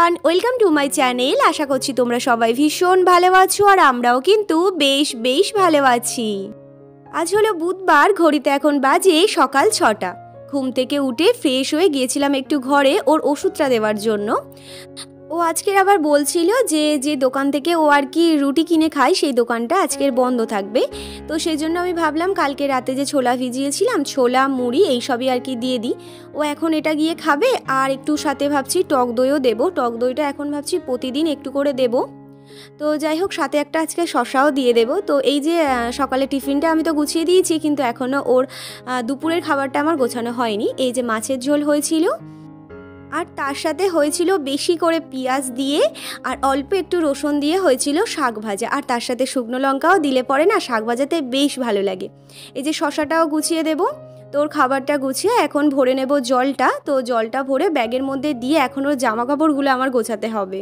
Everyone, welcome to my channel. আশা করছি তোমরা সবাই ভীষণ ভালো আছো আর আমরাও কিন্তু বেশ ভালো আছি। আজ হলো বুধবার, ঘড়িতে এখন বাজে সকাল 6টা। ঘুম থেকে উঠে ফ্রেশ হয়ে গিয়েছিলাম একটু ঘরে ওর ওষুধটা দেওয়ার জন্য। ও আজকের আবার বলছিল যে দোকান থেকে ও আর কি রুটি কিনে খায় সেই দোকানটা আজকের বন্ধ থাকবে। তো সেই জন্য আমি ভাবলাম কালকে রাতে যে ছোলা ভিজিয়েছিলাম, ছোলা মুড়ি এইসবই আর কি দিয়ে দিই। ও এখন এটা গিয়ে খাবে আর একটু সাথে ভাবছি টক দইও দেবো। টক দইটা এখন ভাবছি প্রতিদিন একটু করে দেবো। তো যাই হোক, সাথে একটা আজকে শশাও দিয়ে দেবো। তো এই যে সকালে টিফিনটা আমি তো গুছিয়ে দিয়েছি, কিন্তু এখনও ওর দুপুরের খাবারটা আমার গোছানো হয়নি। এই যে মাছের ঝোল হয়েছিল আর তার সাথে হয়েছিল বেশি করে পেঁয়াজ দিয়ে আর অল্প একটু রসুন দিয়ে হয়েছিল শাক ভাজা, আর তার সাথে শুকনো লঙ্কাও দিলে পরে না শাক ভাজাতে বেশ ভালো লাগে। এই যে শশাটাও গুছিয়ে দেবো। তোর খাবারটা গুছিয়ে এখন ভরে নেব জলটা। তো জলটা ভরে ব্যাগের মধ্যে দিয়ে এখন ওর জামা কাপড়গুলো আমার গোছাতে হবে।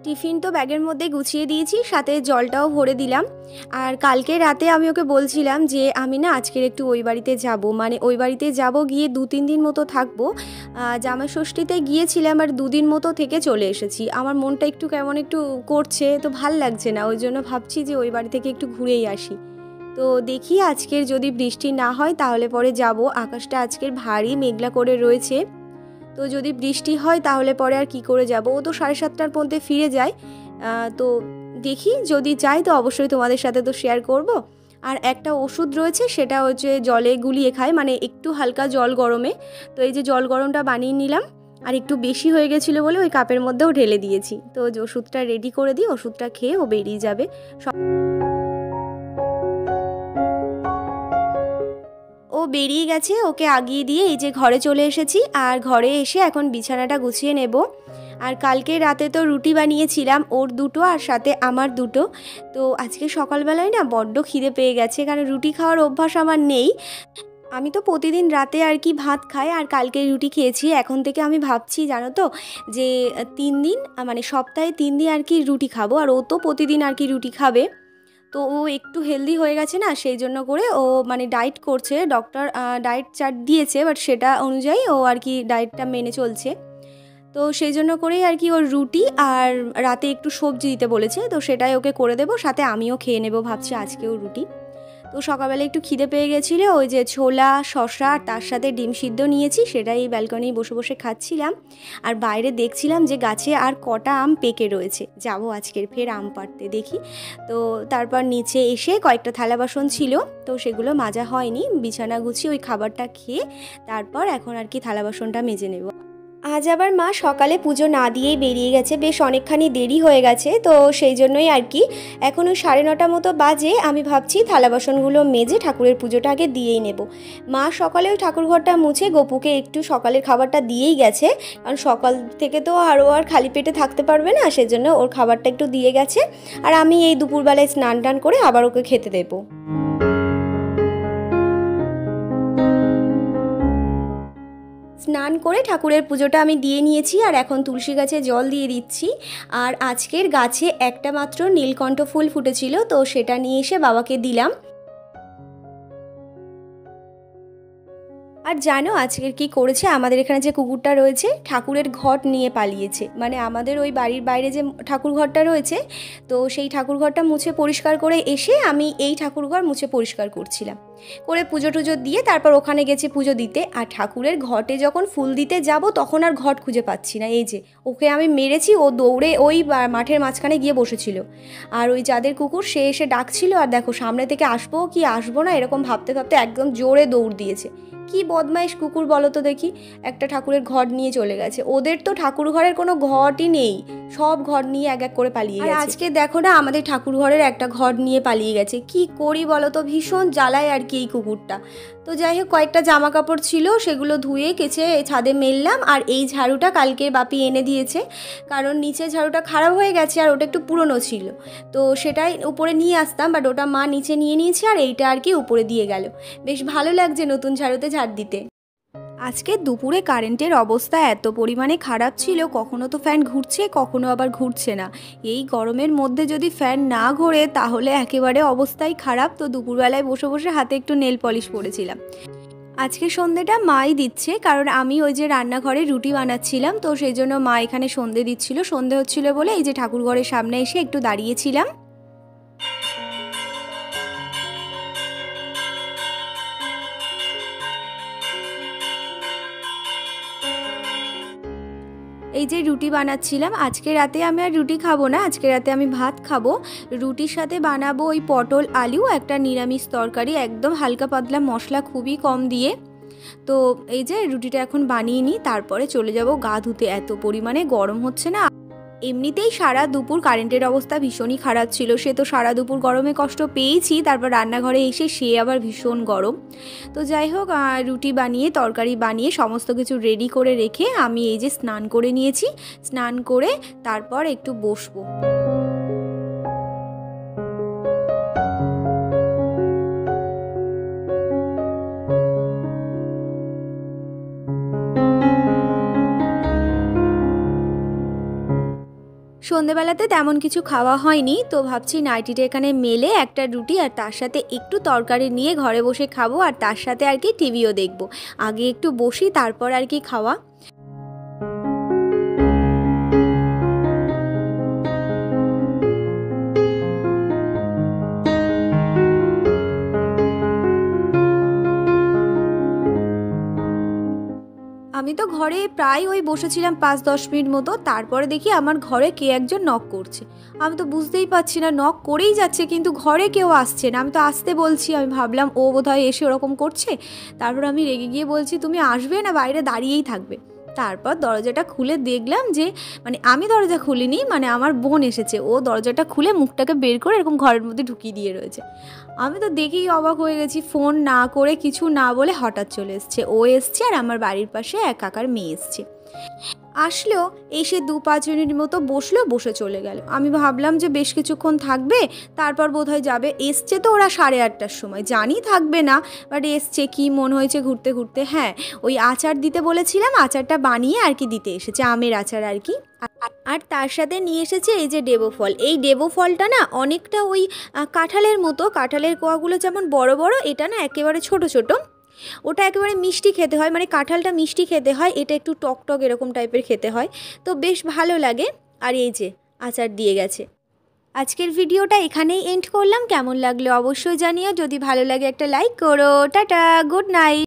টিফিন তো ব্যাগের মধ্যে গুছিয়ে দিয়েছি, সাথে জলটাও ভরে দিলাম। আর কালকে রাতে আমি ওকে বলছিলাম যে আমি না আজকের একটু ওই বাড়িতে যাব, মানে ওই বাড়িতে যাব, গিয়ে 2-3 দিন মতো থাকবো। জামাই ষষ্ঠীতে গিয়েছিলাম আর 2 দিন মতো থেকে চলে এসেছি। আমার মনটা একটু কেমন একটু করছে, তো ভাল লাগছে না, ওই জন্য ভাবছি যে ওই বাড়ি থেকে একটু ঘুরেই আসি। তো দেখি আজকের যদি বৃষ্টি না হয় তাহলে পরে যাব। আকাশটা আজকের ভারী মেঘলা করে রয়েছে। তো যদি বৃষ্টি হয় তাহলে পরে আর কি করে যাব। ও তো 7:30টার মধ্যে ফিরে যায়। তো দেখি যদি যাই তো অবশ্যই তোমাদের সাথে তো শেয়ার করব। আর একটা ওষুধ রয়েছে, সেটা হচ্ছে জলে গুলিয়ে খায়, মানে একটু হালকা জল গরমে। তো এই যে জল গরমটা বানিয়ে নিলাম, আর একটু বেশি হয়ে গেছিলো বলে ওই কাপের মধ্যেও ঢেলে দিয়েছি। তো ওষুধটা রেডি করে দিই, ওষুধটা খেয়ে ও বেরিয়ে যাবে। ও বেরিয়ে গেছে, ওকে আগিয়ে দিয়ে এই যে ঘরে চলে এসেছি। আর ঘরে এসে এখন বিছানাটা গুছিয়ে নেব। আর কালকে রাতে তো রুটি বানিয়েছিলাম, ওর 2টো আর সাথে আমার 2টো। তো আজকে সকালবেলায় না বড্ড খিদে পেয়ে গেছে, কারণ রুটি খাওয়ার অভ্যাস আমার নেই। আমি তো প্রতিদিন রাতে আর কি ভাত খাই, আর কালকে রুটি খেয়েছি। এখন থেকে আমি ভাবছি জানো তো যে 3 দিন, মানে সপ্তাহে 3 দিন আর কি রুটি খাবো। আর ও তো প্রতিদিন আর কি রুটি খাবে। তো ও একটু হেলদি হয়ে গেছে না, সেই জন্য করে ও মানে ডায়েট করছে। ডক্টর ডায়েট চার্ট দিয়েছে, বাট সেটা অনুযায়ী ও আর কি ডায়েটটা মেনে চলছে। তো সেই জন্য করেই আর কি ওর রুটি আর রাতে একটু সবজি দিতে বলেছে, তো সেটাই ওকে করে দেবো। সাথে আমিও খেয়ে নেবো ভাবছি আজকেও রুটি। তো সকালবেলা একটু খিদে পেয়ে গেছিলো, ওই যে ছোলা, শশা আর তার সাথে ডিম সিদ্ধ নিয়েছি, সেটাই ব্যালকনি বসে বসে খাচ্ছিলাম। আর বাইরে দেখছিলাম যে গাছে আর কটা আম পেকে রয়েছে, যাবো আজকের ফের আম পাড়তে দেখি। তো তারপর নিচে এসে কয়েকটা থালা বাসন ছিল, তো সেগুলো মাজা হয়নি। বিছানা গুছিয়ে ওই খাবারটা খেয়ে তারপর এখন আর কি থালা বাসনটা মেজে নেব। আজ আবার মা সকালে পুজো না দিয়েই বেরিয়ে গেছে, বেশ অনেকখানি দেরি হয়ে গেছে। তো সেই জন্যই আর কি এখন ওই 9:30 মতো বাজে। আমি ভাবছি থালা বাসনগুলো মেজে ঠাকুরের পুজোটা আগে দিয়েই নেব। মা সকালে ওই ঠাকুরঘরটা মুছে গোপুকে একটু সকালের খাবারটা দিয়েই গেছে, কারণ সকাল থেকে তো আর খালি পেটে থাকতে পারবে না, সেজন্য ওর খাবারটা একটু দিয়ে গেছে। আর আমি এই দুপুরবেলায় স্নান টান করে আবার ওকে খেতে দেবো। স্নান করে ঠাকুরের পুজোটা আমি দিয়ে নিয়েছি, আর এখন তুলসী গাছে জল দিয়ে দিচ্ছি। আর আজকের গাছে একটা মাত্র নীলকণ্ঠ ফুল ফুটেছিল, তো সেটা নিয়ে এসে বাবাকে দিলাম। আর জানো আজকের কি করেছে, আমাদের এখানে যে কুকুরটা রয়েছে ঠাকুরের ঘট নিয়ে পালিয়েছে। মানে আমাদের ওই বাড়ির বাইরে যে ঠাকুর ঘরটা রয়েছে, তো সেই ঠাকুর ঘরটা মুছে পরিষ্কার করে এসে আমি এই ঠাকুরঘর মুছে পরিষ্কার করছিলাম, করে পুজো টুজো দিয়ে তারপর ওখানে গেছি পুজো দিতে। আর ঠাকুরের ঘটে যখন ফুল দিতে যাব তখন আর ঘট খুঁজে পাচ্ছি না। এই যে ওকে আমি মেরেছি, ও দৌড়ে ওই মাঠের মাঝখানে গিয়ে বসেছিল। আর ওই যাদের কুকুর সে এসে ডাকছিল, আর দেখো সামনে থেকে আসবো কি আসবো না এরকম ভাবতে ভাবতে একদম জোরে দৌড় দিয়েছে। কি বদমাইশ কুকুর বলো তো দেখি, একটা ঠাকুরের ঘট নিয়ে চলে গেছে। ওদের তো ঠাকুর ঘরের কোনো ঘটই নেই, সব ঘর নিয়ে এক এক করে পালিয়ে গেছে। আর আজকে দেখো না আমাদের ঠাকুর ঘরের একটা ঘর নিয়ে পালিয়ে গেছে। কি করি বলো তো, ভীষণ জ্বালায় আর কি এই কুকুরটা। তো যাই হোক, কয়েকটা জামা কাপড় ছিল সেগুলো ধুয়ে কেচে ছাদে মেললাম। আর এই ঝাড়ুটা কালকে বাপি এনে দিয়েছে, কারণ নিচে ঝাড়ুটা খারাপ হয়ে গেছে আর ওটা একটু পুরনো ছিল। তো সেটাই উপরে নিয়ে আসতাম, বাট ওটা মা নিচে নিয়ে নিয়েছে আর এইটা আর কি উপরে দিয়ে গেল। বেশ ভালো লাগছে নতুন ঝাড়ুতে ঝাড় দিতে। আজকে দুপুরে কারেন্টের অবস্থা এত পরিমাণে খারাপ ছিল, কখনো তো ফ্যান ঘুরছে কখনো আবার ঘুরছে না। এই গরমের মধ্যে যদি ফ্যান না ঘোরে তাহলে একেবারে অবস্থাই খারাপ। তো দুপুরবেলায় বসে বসে হাতে একটু নেল পলিশ পরেছিলাম। আজকে সন্ধেটা মাই দিচ্ছে, কারণ আমি ওই যে রান্নাঘরে রুটি বানাচ্ছিলাম, তো সেই জন্য মা এখানে সন্ধে দিচ্ছিল। সন্ধে হচ্ছিল বলে এই যে ঠাকুরঘরের সামনে এসে একটু দাঁড়িয়েছিলাম। এই যে রুটি বানাচ্ছিলাম, আজকে রাতে আমি আর রুটি খাবো না, আজকে রাতে আমি ভাত খাবো। রুটির সাথে বানাবো ওই পটল আলু একটা নিরামিষ তরকারি, একদম হালকা পাতলা, মশলা খুবই কম দিয়ে। তো এই যে রুটিটা এখন বানিয়ে নিই, তারপরে চলে যাব গা ধুতে। এত পরিমাণে গরম হচ্ছে না। এমনিতেই সারা দুপুর কারেন্টের অবস্থা ভীষণই খারাপ ছিল, সে তো সারা দুপুর গরমে কষ্ট পেয়েছি, তারপর রান্নাঘরে এসে সে আবার ভীষণ গরম। তো যাই হোক, রুটি বানিয়ে তরকারি বানিয়ে সমস্ত কিছু রেডি করে রেখে আমি এই যে স্নান করে নিয়েছি। স্নান করে তারপর একটু বসবো। সন্ধেবেলাতে তেমন কিছু খাওয়া হয়নি, তো ভাবছি নাইটিটা এখানে মেলে একটা রুটি আর তার সাথে একটু তরকারি নিয়ে ঘরে বসে খাবো, আর তার সাথে আর কি টিভিও দেখবো। আগে একটু বসি তারপর আর কি খাওয়া। আমি তো ঘরে প্রায় ওই বসেছিলাম 5-10 মিনিট মতো, তারপরে দেখি আমার ঘরে কে একজন নক করছে। আমি তো বুঝতেই পারছি না, নক করেই যাচ্ছে কিন্তু ঘরে কেউ আসছে না। আমি তো আসতে বলছি, আমি ভাবলাম ও বোধহয় এসে ওরকম করছে। তারপর আমি রেগে গিয়ে বলছি, তুমি আসবে না বাইরে দাঁড়িয়েই থাকবে। তারপর দরজাটা খুলে দেখলাম যে, মানে আমি দরজা খুলিনি, মানে আমার বোন এসেছে, ও দরজাটা খুলে মুখটাকে বের করে এরকম ঘরের মধ্যে ঢুকিয়ে দিয়ে রয়েছে। আমি তো দেখেই অবাক হয়ে গেছি, ফোন না করে কিছু না বলে হঠাৎ চলে এসছে। ও এসছে আর আমার বাড়ির পাশে এক কাকার মেয়ে এসছে। আসলো, এসে 2-5 মিনিট মতো বসলো, বসে চলে গেল। আমি ভাবলাম যে বেশ কিছুক্ষণ থাকবে, তারপর বোধহয় যাবে। এসছে তো ওরা 8:30টার সময়, জানি থাকবে না, বাট এসছে, কি মন হয়েছে ঘুরতে ঘুরতে। হ্যাঁ, ওই আচার দিতে বলেছিলাম, আচারটা বানিয়ে আর কি দিতে এসেছে, আমের আচার আর কি। আর তার সাথে নিয়ে এসেছে এই যে ডেবো ফল। এই ডেবো ফলটা না অনেকটা ওই কাঁঠালের মতো, কাঁঠালের কোয়াগুলো যেমন বড় বড়, এটা না একেবারে ছোট ছোট। ওটা একেবারে মিষ্টি খেতে হয়, মানে কাঁঠালটা মিষ্টি খেতে হয়, এটা একটু টক টক এরকম টাইপের খেতে হয়, তো বেশ ভালো লাগে। আর এই যে আচার দিয়ে গেছে। আজকের ভিডিওটা এখানেই এন্ড করলাম। কেমন লাগলো অবশ্যই জানিও, যদি ভালো লাগে একটা লাইক করো। Tata, good night.